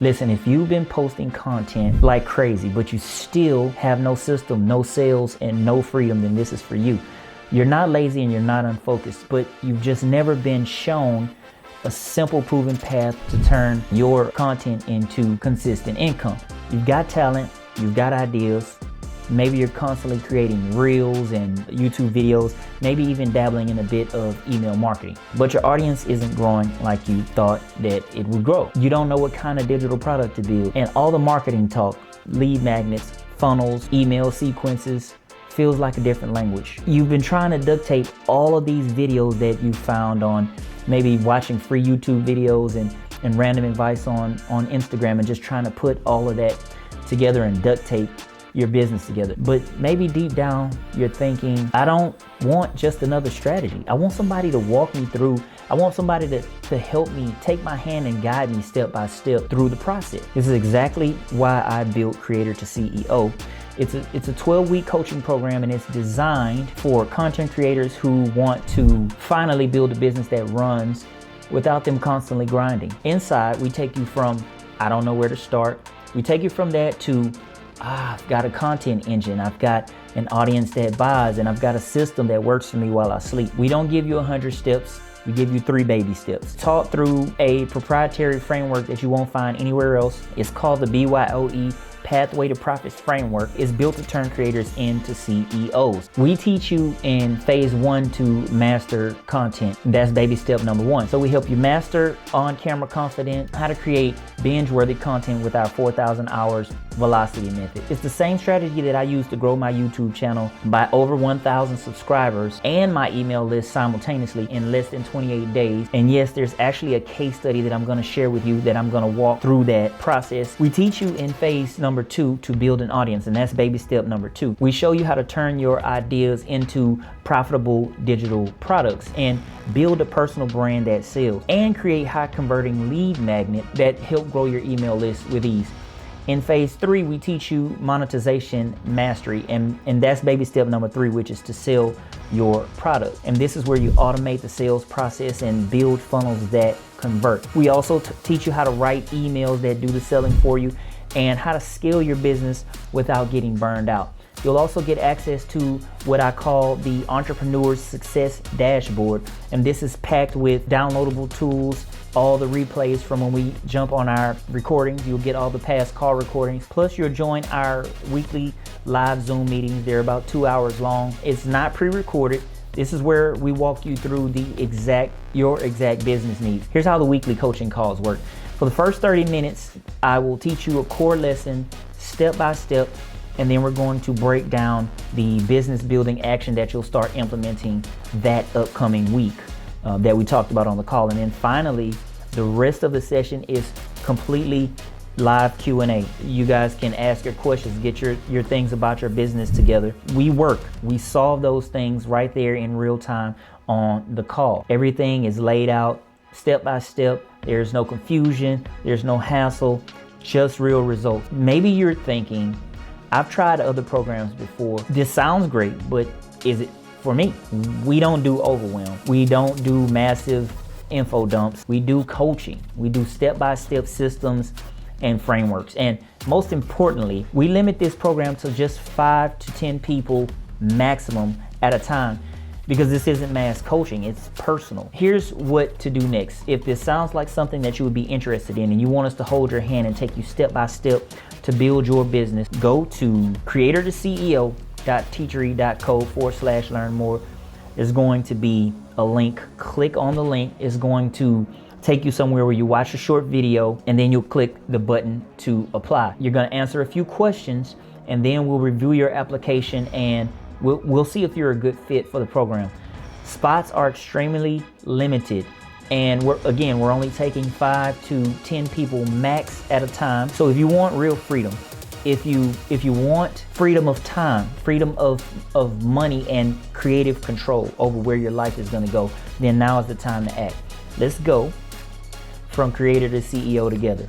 Listen, if you've been posting content like crazy, but you still have no system, no sales, and no freedom, then this is for you. You're not lazy and you're not unfocused, but you've just never been shown a simple proven path to turn your content into consistent income. You've got talent, you've got ideas. Maybe you're constantly creating reels and YouTube videos, maybe even dabbling in a bit of email marketing. But your audience isn't growing like you thought that it would grow. You don't know what kind of digital product to build. And all the marketing talk, lead magnets, funnels, email sequences, feels like a different language. You've been trying to duct tape all of these videos that you found on maybe watching free YouTube videos and random advice on Instagram and just trying to put all of that together and duct tape your business together. But maybe deep down you're thinking, I don't want just another strategy. I want somebody to walk me through. I want somebody to help me, take my hand and guide me step by step through the process. This is exactly why I built Creator to CEO. It's a 12-week coaching program, and it's designed for content creators who want to finally build a business that runs without them constantly grinding. Inside, we take you from, I don't know where to start. We take you from that to, I've got a content engine, I've got an audience that buys, and I've got a system that works for me while I sleep. We don't give you 100 steps, we give you 3 baby steps. Taught through a proprietary framework that you won't find anywhere else. It's called the BYOE Pathway to Profits Framework. Is built to turn creators into CEOs. We teach you in phase 1 to master content. That's baby step number 1. So we help you master on-camera confident, how to create binge-worthy content with our 4,000 hours velocity method. It's the same strategy that I use to grow my YouTube channel by over 1,000 subscribers and my email list simultaneously in less than 28 days. And yes, there's actually a case study that I'm going to share with you that I'm going to walk through that process. We teach you in phase number 2 to build an audience, and that's baby step number 2. We show you how to turn your ideas into profitable digital products and build a personal brand that sells and create high converting lead magnet that help grow your email list with ease. In phase 3, we teach you monetization mastery, and that's baby step number 3, which is to sell your product. And this is where you automate the sales process and build funnels that convert. We also teach you how to write emails that do the selling for you and how to scale your business without getting burned out. You'll also get access to what I call the Entrepreneur's Success Dashboard, and this is packed with downloadable tools, all the replays from when we jump on our recordings. You'll get all the past call recordings, plus you'll join our weekly live Zoom meetings. They're about 2 hours long. It's not pre-recorded. This is where we walk you through your exact business needs. Here's how the weekly coaching calls work. For the first 30 minutes, I will teach you a core lesson step by step, and then we're going to break down the business building action that you'll start implementing that upcoming week that we talked about on the call. And then finally, the rest of the session is completely live Q&A. You guys can ask your questions, get your things about your business together. We solve those things right there in real time on the call. Everything is laid out step by step. There's no confusion, there's no hassle, just real results. Maybe you're thinking, I've tried other programs before. This sounds great, but is it for me? We don't do overwhelm. We don't do massive info dumps. We do coaching. We do step-by-step systems and frameworks. And most importantly, we limit this program to just 5 to 10 people maximum at a time, because this isn't mass coaching, it's personal. Here's what to do next. If this sounds like something that you would be interested in and you want us to hold your hand and take you step by step to build your business, go to creatortoceo.teachery.co/learn more. There's going to be a link. Click on the link. It's going to take you somewhere where you watch a short video, and then you'll click the button to apply. You're going to answer a few questions, and then we'll review your application and we'll see if you're a good fit for the program. Spots are extremely limited, and we're only taking 5 to 10 people max at a time. So if you want real freedom, if you want freedom of time, freedom of money, and creative control over where your life is going to go, then now is the time to act. Let's go from creator to CEO together.